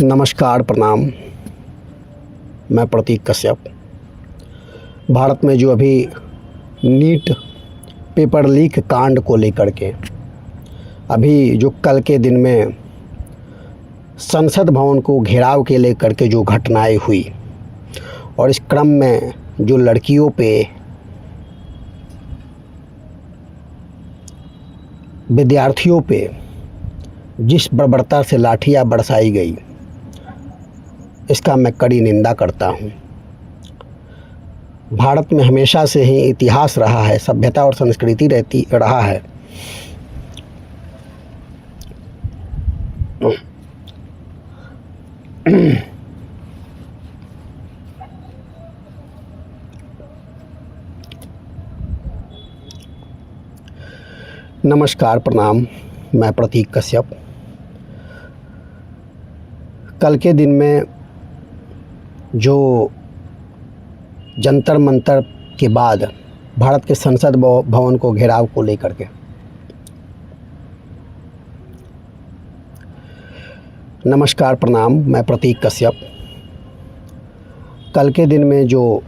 नमस्कार, प्रणाम। मैं प्रतीक कश्यप। भारत में जो अभी नीट पेपर लीक कांड को लेकर के अभी जो कल के दिन में संसद भवन को घेराव के लेकर के जो घटनाएं हुई और इस क्रम में जो लड़कियों पे, विद्यार्थियों पे जिस बर्बरता से लाठियाँ बरसाई गई, इसका मैं कड़ी निंदा करता हूँ। भारत में हमेशा से ही इतिहास रहा है, सभ्यता और संस्कृति रहा है नमस्कार, प्रणाम। मैं प्रतीक कश्यप। कल के दिन में जो जंतर मंतर के बाद भारत के संसद भवन को घेराव को लेकर के नमस्कार, प्रणाम। मैं प्रतीक कश्यप। कल के दिन में जो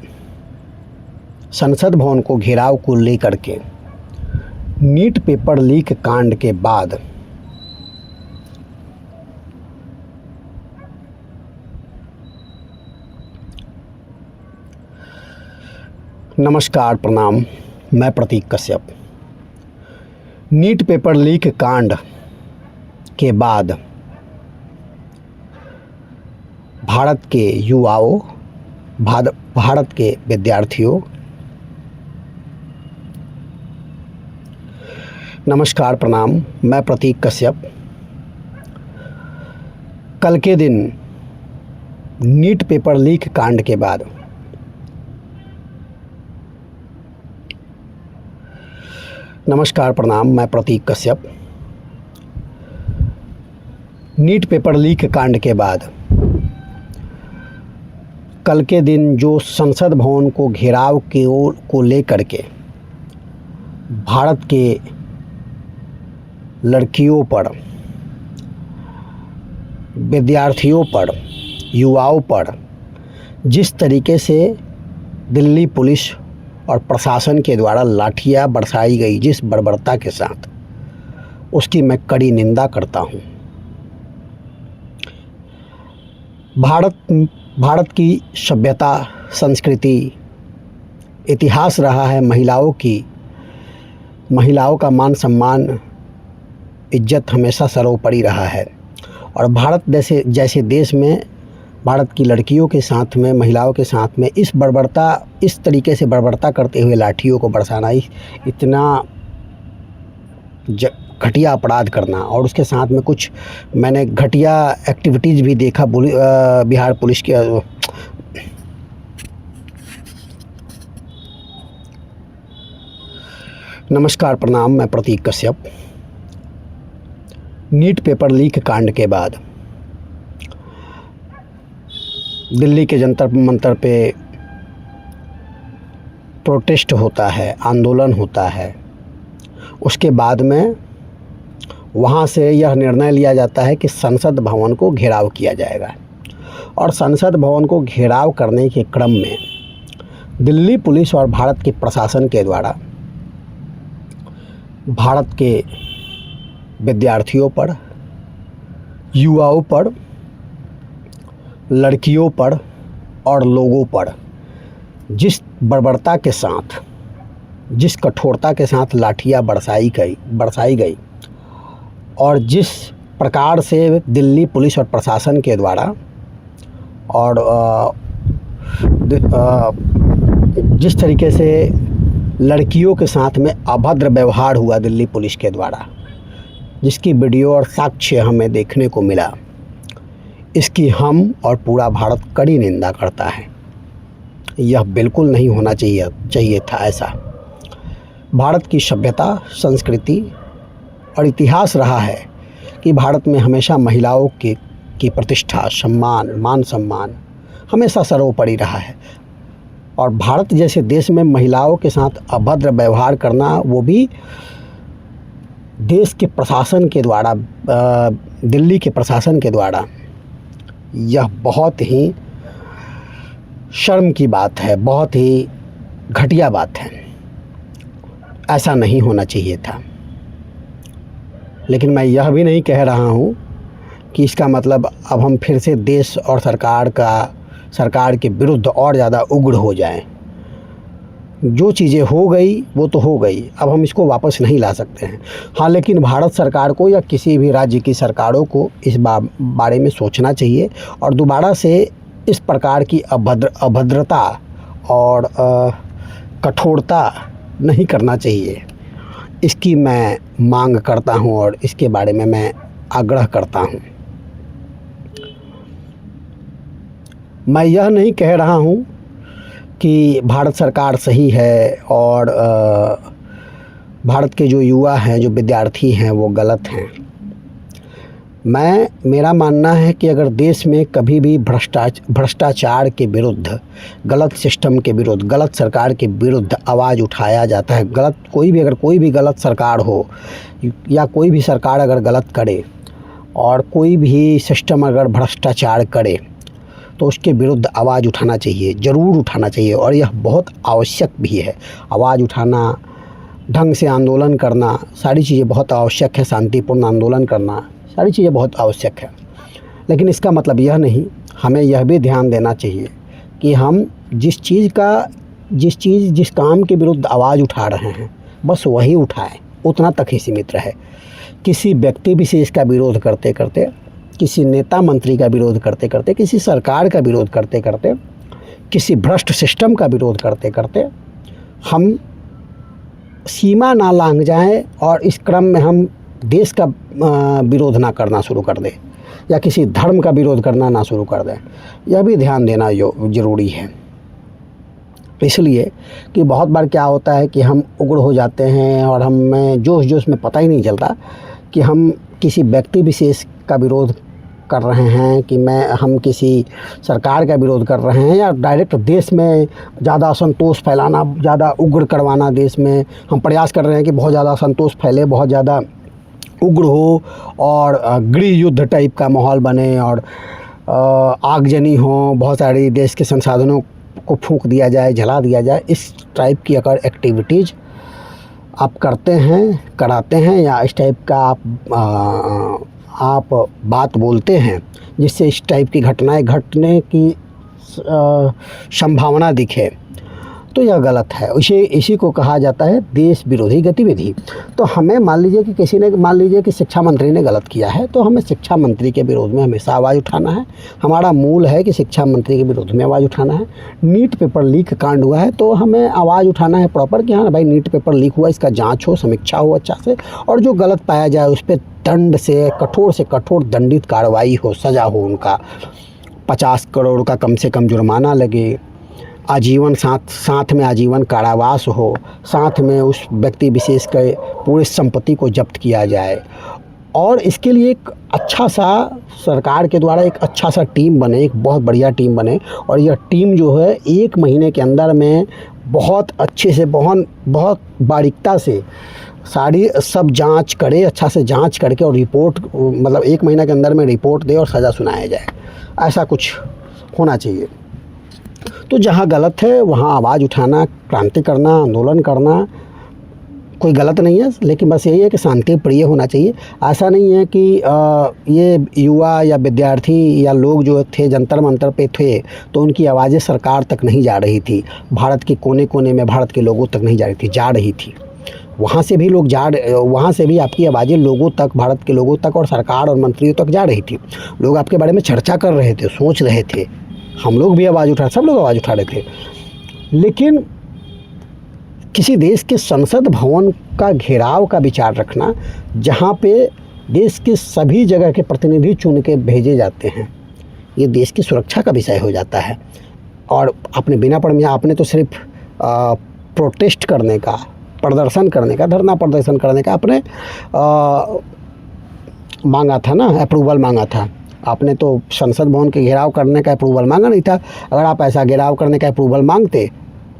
संसद भवन को घेराव को लेकर के नीट पेपर लीक कांड के बाद नमस्कार, प्रणाम। मैं प्रतीक कश्यप। नीट पेपर लीक कांड के बाद भारत के युवाओं, भारत के विद्यार्थियों, नमस्कार, प्रणाम। मैं प्रतीक कश्यप। कल के दिन नीट पेपर लीक कांड के बाद नमस्कार, प्रणाम। मैं प्रतीक कश्यप। नीट पेपर लीक कांड के बाद कल के दिन जो संसद भवन को घेराव को लेकर के भारत के लड़कियों पर, विद्यार्थियों पर, युवाओं पर जिस तरीके से दिल्ली पुलिस और प्रशासन के द्वारा लाठियाँ बरसाई गई, जिस बर्बरता के साथ, उसकी मैं कड़ी निंदा करता हूँ। भारत की सभ्यता, संस्कृति, इतिहास रहा है महिलाओं का मान सम्मान, इज्जत हमेशा सर्वोपरि रहा है। और भारत जैसे देश में भारत की लड़कियों के साथ में, महिलाओं के साथ में इस तरीके से बर्बरता करते हुए लाठियों को बरसाना, इतना घटिया अपराध करना, और उसके साथ में कुछ मैंने घटिया एक्टिविटीज़ भी देखा बिहार पुलिस के। नमस्कार, प्रणाम। मैं प्रतीक कश्यप। नीट पेपर लीक कांड के बाद दिल्ली के जंतर मंतर पे प्रोटेस्ट होता है, आंदोलन होता है। उसके बाद में वहाँ से यह निर्णय लिया जाता है कि संसद भवन को घेराव किया जाएगा। और संसद भवन को घेराव करने के क्रम में दिल्ली पुलिस और भारत के प्रशासन के द्वारा भारत के विद्यार्थियों पर, युवाओं पर, लड़कियों पर और लोगों पर जिस बर्बरता के साथ, जिस कठोरता के साथ लाठियाँ बरसाई गई और जिस प्रकार से दिल्ली पुलिस और प्रशासन के द्वारा और जिस तरीके से लड़कियों के साथ में अभद्र व्यवहार हुआ दिल्ली पुलिस के द्वारा, जिसकी वीडियो और साक्ष्य हमें देखने को मिला, इसकी हम और पूरा भारत कड़ी निंदा करता है। यह बिल्कुल नहीं होना चाहिए था ऐसा। भारत की सभ्यता, संस्कृति और इतिहास रहा है कि भारत में हमेशा महिलाओं की प्रतिष्ठा, सम्मान, मान सम्मान हमेशा सर्वोपरि रहा है। और भारत जैसे देश में महिलाओं के साथ अभद्र व्यवहार करना, वो भी देश के प्रशासन के द्वारा, दिल्ली के प्रशासन के द्वारा यह बहुत ही शर्म की बात है, बहुत ही घटिया बात है। ऐसा नहीं होना चाहिए था। लेकिन मैं यह भी नहीं कह रहा हूँ कि इसका मतलब अब हम फिर से देश और सरकार के विरुद्ध और ज़्यादा उग्र हो जाएं। जो चीज़ें हो गई वो तो हो गई, अब हम इसको वापस नहीं ला सकते हैं। हाँ, लेकिन भारत सरकार को या किसी भी राज्य की सरकारों को इस बारे में सोचना चाहिए और दोबारा से इस प्रकार की अभद्रता और कठोरता नहीं करना चाहिए। इसकी मैं मांग करता हूँ और इसके बारे में मैं आग्रह करता हूँ। मैं यह नहीं कह रहा हूँ कि भारत सरकार सही है और भारत के जो युवा हैं, जो विद्यार्थी हैं, वो गलत हैं। मेरा मानना है कि अगर देश में कभी भी भ्रष्टाचार के विरुद्ध, गलत सिस्टम के विरुद्ध, गलत सरकार के विरुद्ध आवाज़ उठाया जाता है, अगर कोई भी गलत सरकार हो या कोई भी सरकार अगर गलत करे और कोई भी सिस्टम अगर भ्रष्टाचार करे तो उसके विरुद्ध आवाज़ उठाना चाहिए, ज़रूर उठाना चाहिए। और यह बहुत आवश्यक भी है। आवाज़ उठाना, ढंग से आंदोलन करना, सारी चीज़ें बहुत आवश्यक है। शांतिपूर्ण आंदोलन करना, सारी चीज़ें बहुत आवश्यक है। लेकिन इसका मतलब यह नहीं, हमें यह भी ध्यान देना चाहिए कि हम जिस काम के विरुद्ध आवाज़ उठा रहे हैं बस वही उठाएं, उतना तक ही सीमित रहे। किसी व्यक्ति विशेष का विरोध करते करते, किसी नेता मंत्री का विरोध करते करते, किसी सरकार का विरोध करते करते, किसी भ्रष्ट सिस्टम का विरोध करते करते हम सीमा ना लांघ जाएं और इस क्रम में हम देश का विरोध ना करना शुरू कर दें या किसी धर्म का विरोध करना ना शुरू कर दें। यह भी ध्यान देना ज़रूरी है। इसलिए कि बहुत बार क्या होता है कि हम उग्र हो जाते हैं और हमें जोश में पता ही नहीं चलता कि हम किसी व्यक्ति विशेष का विरोध कर रहे हैं, कि हम किसी सरकार का विरोध कर रहे हैं, या डायरेक्ट देश में ज़्यादा असंतोष फैलाना, ज़्यादा उग्र करवाना। देश में हम प्रयास कर रहे हैं कि बहुत ज़्यादा असंतोष फैले, बहुत ज़्यादा उग्र हो और गृह युद्ध टाइप का माहौल बने और आगजनी हो, बहुत सारी देश के संसाधनों को फूंक दिया जाए, जला दिया जाए। इस टाइप की अगर एक्टिविटीज़ आप करते हैं, कराते हैं, या इस टाइप का आप बात बोलते हैं जिससे इस टाइप की घटनाएं घटने की संभावना दिखे, तो यह गलत है। इसी को कहा जाता है देश विरोधी गतिविधि। तो हमें मान लीजिए कि शिक्षा मंत्री ने गलत किया है, तो हमें शिक्षा मंत्री के विरोध में हमेशा आवाज़ उठाना है। हमारा मूल है कि शिक्षा मंत्री के विरोध में आवाज़ उठाना है। नीट पेपर लीक कांड हुआ है तो हमें आवाज़ उठाना है प्रॉपर कि हाँ भाई, नीट पेपर लीक हुआ, इसका जाँच हो, समीक्षा हो अच्छा से, और जो गलत पाया जाए उस पर दंड से कठोर दंडित कार्रवाई हो, सज़ा हो, उनका 50 करोड़ का कम से कम जुर्माना लगे, आजीवन साथ में आजीवन कारावास हो, साथ में उस व्यक्ति विशेष के पूरी संपत्ति को जब्त किया जाए। और इसके लिए एक अच्छा सा सरकार के द्वारा एक अच्छा सा टीम बने, एक बहुत बढ़िया टीम बने, और यह टीम जो है 1 महीने के अंदर में बहुत अच्छे से, बहुत बारीकता से सब जांच करे, अच्छा से जांच करके और रिपोर्ट, मतलब 1 महीने के अंदर में रिपोर्ट दे और सज़ा सुनाया जाए। ऐसा कुछ होना चाहिए। तो जहाँ गलत है वहाँ आवाज़ उठाना, क्रांति करना, आंदोलन करना कोई गलत नहीं है, लेकिन बस यही है कि शांति प्रिय होना चाहिए। ऐसा नहीं है कि ये युवा या विद्यार्थी या लोग जो थे जंतर मंतर पे थे तो उनकी आवाज़ें सरकार तक नहीं जा रही थी, भारत के कोने कोने में भारत के लोगों तक नहीं जा रही थी। वहाँ से भी आपकी आवाज़ें लोगों तक, भारत के लोगों तक और सरकार और मंत्रियों तक जा रही थी। लोग आपके बारे में चर्चा कर रहे थे, सोच रहे थे, हम लोग भी सब लोग आवाज़ उठा रहे थे। लेकिन किसी देश के संसद भवन का घेराव का विचार रखना, जहाँ पे देश के सभी जगह के प्रतिनिधि चुन के भेजे जाते हैं, ये देश की सुरक्षा का विषय हो जाता है। और आपने बिना परमिशन, आपने तो सिर्फ प्रोटेस्ट करने का, प्रदर्शन करने का, धरना प्रदर्शन करने का आपने मांगा था ना, अप्रूवल मांगा था। आपने तो संसद भवन के घेराव करने का अप्रूवल मांगा नहीं था। अगर आप ऐसा घेराव करने का अप्रूवल मांगते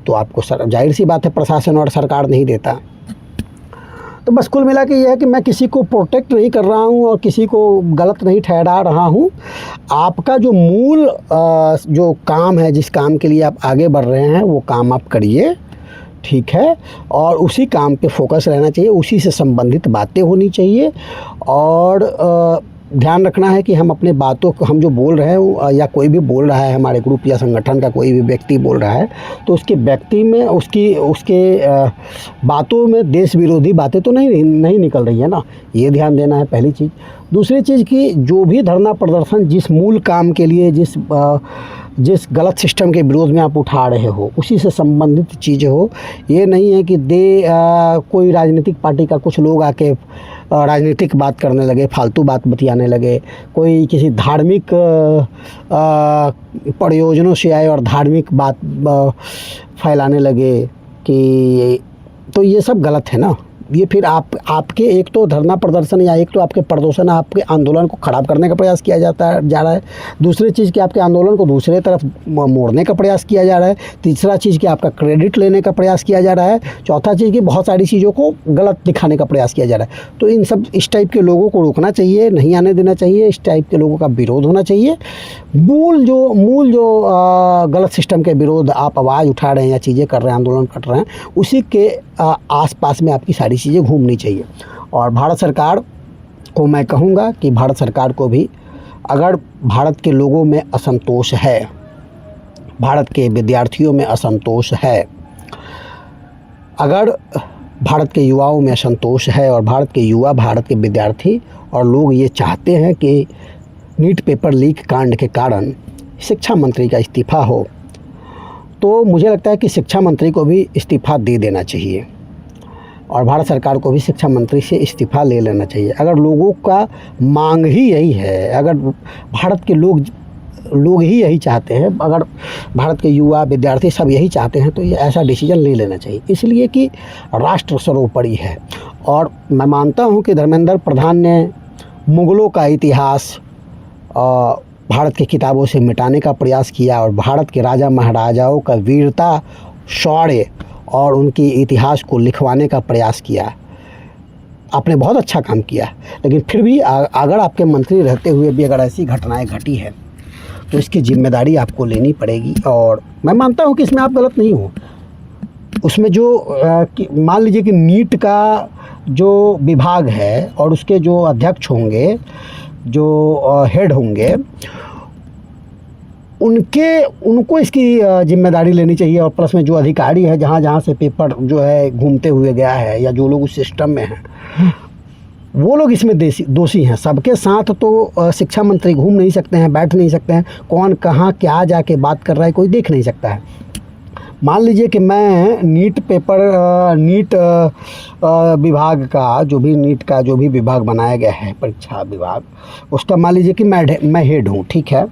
तो आपको जाहिर सी बात है प्रशासन और सरकार नहीं देता। तो बस कुल मिला के ये है कि मैं किसी को प्रोटेक्ट नहीं कर रहा हूँ और किसी को गलत नहीं ठहरा रहा हूँ। आपका जो मूल जो काम है, जिस काम के लिए आप आगे बढ़ रहे हैं, वो काम आप करिए, ठीक है। और उसी काम पे फोकस रहना चाहिए, उसी से संबंधित बातें होनी चाहिए। और ध्यान रखना है कि हम अपने बातों को, हम जो बोल रहे हैं या कोई भी बोल रहा है, हमारे ग्रुप या संगठन का कोई भी व्यक्ति बोल रहा है, तो उसके व्यक्ति में उसके बातों में देश विरोधी बातें तो नहीं निकल रही है ना, ये ध्यान देना है पहली चीज़। दूसरी चीज़ कि जो भी धरना प्रदर्शन जिस मूल काम के लिए, जिस गलत सिस्टम के विरोध में आप उठा रहे हो, उसी से संबंधित चीज़ें हो। ये नहीं है कि कोई राजनीतिक पार्टी का कुछ लोग आके राजनीतिक बात करने लगे, फालतू बात बतियाने लगे, कोई किसी धार्मिक प्रयोजनों से आए और धार्मिक बात फैलाने लगे कि, तो ये सब गलत है ना। ये फिर आपके एक तो धरना प्रदर्शन या एक तो आपके प्रदर्शन, आपके आंदोलन को ख़राब करने का प्रयास किया जा रहा है। दूसरी चीज़ कि आपके आंदोलन को दूसरे तरफ मोड़ने का प्रयास किया जा रहा है। तीसरा चीज़ कि आपका क्रेडिट लेने का प्रयास किया जा रहा है। चौथा चीज़ कि बहुत सारी चीज़ों को गलत दिखाने का प्रयास किया जा रहा है। तो इस टाइप के लोगों को रोकना चाहिए, नहीं आने देना चाहिए। इस टाइप के लोगों का विरोध होना चाहिए। मूल जो गलत सिस्टम के विरोध आप आवाज़ उठा रहे हैं या चीज़ें कर रहे हैं, आंदोलन कर रहे हैं, उसी के आसपास में आपकी सारी चीज़ें घूमनी चाहिए। और भारत सरकार को मैं कहूँगा कि भारत सरकार को भी, अगर भारत के लोगों में असंतोष है, भारत के विद्यार्थियों में असंतोष है, अगर भारत के युवाओं में असंतोष है और भारत के युवा, भारत के विद्यार्थी और लोग ये चाहते हैं कि नीट पेपर लीक कांड के कारण शिक्षा मंत्री का इस्तीफ़ा हो, तो मुझे लगता है कि शिक्षा मंत्री को भी इस्तीफ़ा दे देना चाहिए और भारत सरकार को भी शिक्षा मंत्री से इस्तीफ़ा ले लेना चाहिए। अगर लोगों का मांग ही यही है, अगर भारत के लोग ही यही चाहते हैं, अगर भारत के युवा, विद्यार्थी सब यही चाहते हैं, तो ये ऐसा डिसीजन ले लेना चाहिए, इसलिए कि राष्ट्र सर्वोपरि है। और मैं मानता हूँ कि धर्मेंद्र प्रधान ने मुग़लों का इतिहास भारत की किताबों से मिटाने का प्रयास किया और भारत के राजा महाराजाओं का वीरता, शौर्य और उनकी इतिहास को लिखवाने का प्रयास किया। आपने बहुत अच्छा काम किया, लेकिन फिर भी अगर आपके मंत्री रहते हुए भी अगर ऐसी घटनाएं घटी है, तो इसकी जिम्मेदारी आपको लेनी पड़ेगी। और मैं मानता हूं कि इसमें आप गलत नहीं हो। उसमें जो मान लीजिए कि नीट का जो विभाग है और उसके जो अध्यक्ष होंगे, जो हेड होंगे, उनको इसकी जिम्मेदारी लेनी चाहिए। और प्लस में जो अधिकारी है, जहाँ से पेपर जो है घूमते हुए गया है, या जो लोग उस सिस्टम में हैं, वो लोग इसमें दोषी हैं। सबके साथ तो शिक्षा मंत्री घूम नहीं सकते हैं, बैठ नहीं सकते हैं। कौन कहाँ क्या जाके बात कर रहा है कोई देख नहीं सकता है। मान लीजिए कि मैं नीट विभाग का जो भी विभाग बनाया गया है, परीक्षा विभाग, उसका मान लीजिए कि मैं हेड हूँ, ठीक है।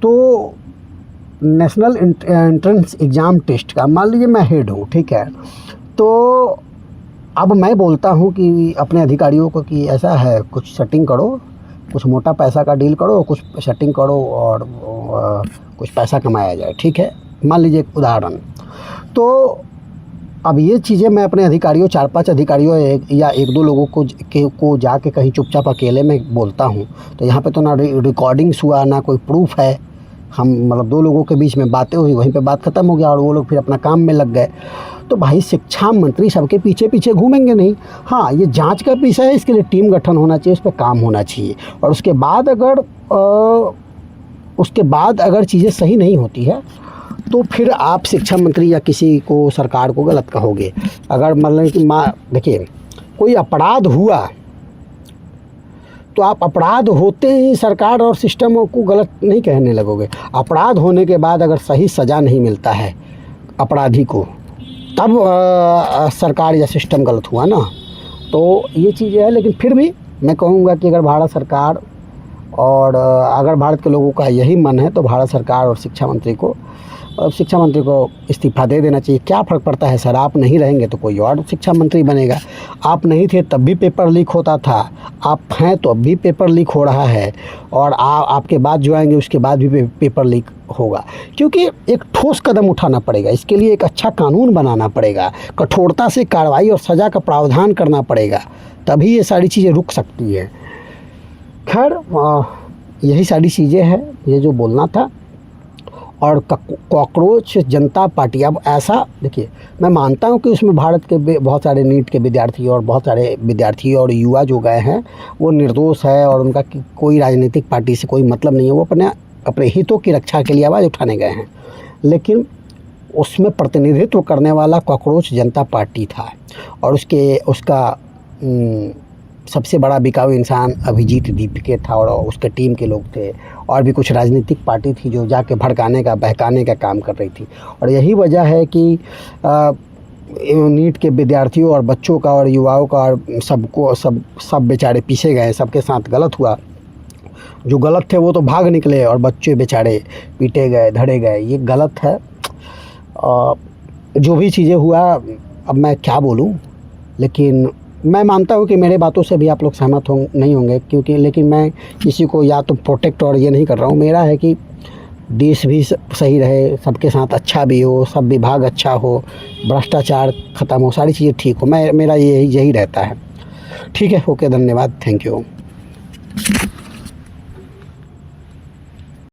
तो नेशनल एंट्रेंस एग्ज़ाम टेस्ट का मान लीजिए मैं हेड हूँ, ठीक है। तो अब मैं बोलता हूँ कि अपने अधिकारियों को कि ऐसा है, कुछ सेटिंग करो, कुछ मोटा पैसा का डील करो, कुछ सेटिंग करो और कुछ पैसा कमाया जाए, ठीक है। मान लीजिए एक उदाहरण। तो अब ये चीज़ें मैं अपने अधिकारियों, 4-5 अधिकारियों या 1-2 लोगों को जाके कहीं चुपचाप अकेले में बोलता हूँ, तो यहाँ पे तो ना रिकॉर्डिंग्स हुआ, ना कोई प्रूफ है। हम मतलब 2 लोगों के बीच में बातें हुई, वहीं पे बात ख़त्म हो गया और वो लोग फिर अपना काम में लग गए। तो भाई शिक्षा मंत्री सबके पीछे घूमेंगे नहीं। हाँ, ये जांच का विषय है, इसके लिए टीम गठन होना चाहिए, उस पर काम होना चाहिए। और उसके बाद अगर चीज़ें सही नहीं होती है, तो फिर आप शिक्षा मंत्री या किसी को, सरकार को गलत कहोगे। अगर मतलब कि देखिए, कोई अपराध हुआ तो आप अपराध होते ही सरकार और सिस्टम को गलत नहीं कहने लगोगे। अपराध होने के बाद अगर सही सज़ा नहीं मिलता है अपराधी को, तब सरकार या सिस्टम गलत हुआ ना। तो ये चीज़ें है। लेकिन फिर भी मैं कहूँगा कि अगर भारत सरकार और अगर भारत के लोगों का यही मन है, तो भारत सरकार और शिक्षा मंत्री को शिक्षा मंत्री को इस्तीफ़ा दे देना चाहिए। क्या फ़र्क पड़ता है सर, आप नहीं रहेंगे तो कोई और शिक्षा मंत्री बनेगा। आप नहीं थे तब भी पेपर लीक होता था, आप हैं तो अब भी पेपर लीक हो रहा है, और आपके बाद जो आएंगे उसके बाद भी पेपर लीक होगा। क्योंकि एक ठोस कदम उठाना पड़ेगा, इसके लिए एक अच्छा कानून बनाना पड़ेगा, कठोरता से कार्रवाई और सज़ा का प्रावधान करना पड़ेगा, तभी ये सारी चीज़ें रुक सकती हैं। खैर यही सारी चीज़ें हैं, ये जो बोलना था। और कॉकरोच जनता पार्टी, अब ऐसा देखिए, मैं मानता हूँ कि उसमें भारत के बहुत सारे नीट के विद्यार्थी और बहुत सारे विद्यार्थी और युवा जो गए हैं वो निर्दोष है, और उनका कोई राजनीतिक पार्टी से कोई मतलब नहीं है, वो अपने हितों की रक्षा के लिए आवाज़ उठाने गए हैं। लेकिन उसमें प्रतिनिधित्व करने वाला कॉकरोच जनता पार्टी था, और उसका सबसे बड़ा बिकाऊ इंसान अभिजीत दीपके था, और उसके टीम के लोग थे, और भी कुछ राजनीतिक पार्टी थी जो जाके भड़काने का बहकाने का काम कर रही थी। और यही वजह है कि नीट के विद्यार्थियों और बच्चों का और युवाओं का और सब बेचारे पीछे गए, सबके साथ गलत हुआ। जो गलत थे वो तो भाग निकले, और बच्चे बेचारे पीटे गए, धड़े गए, ये गलत है। जो भी चीज़ें हुआ, अब मैं क्या बोलूँ, लेकिन मैं मानता हूँ कि मेरे बातों से भी आप लोग सहमत नहीं होंगे, क्योंकि लेकिन मैं किसी को या तो प्रोटेक्ट और ये नहीं कर रहा हूँ। मेरा है कि देश भी सही रहे, सबके साथ अच्छा भी हो, सब विभाग अच्छा हो, भ्रष्टाचार ख़त्म हो, सारी चीज़ें ठीक हो। मेरा यही रहता है। ठीक है, ओके, धन्यवाद, थैंक यू।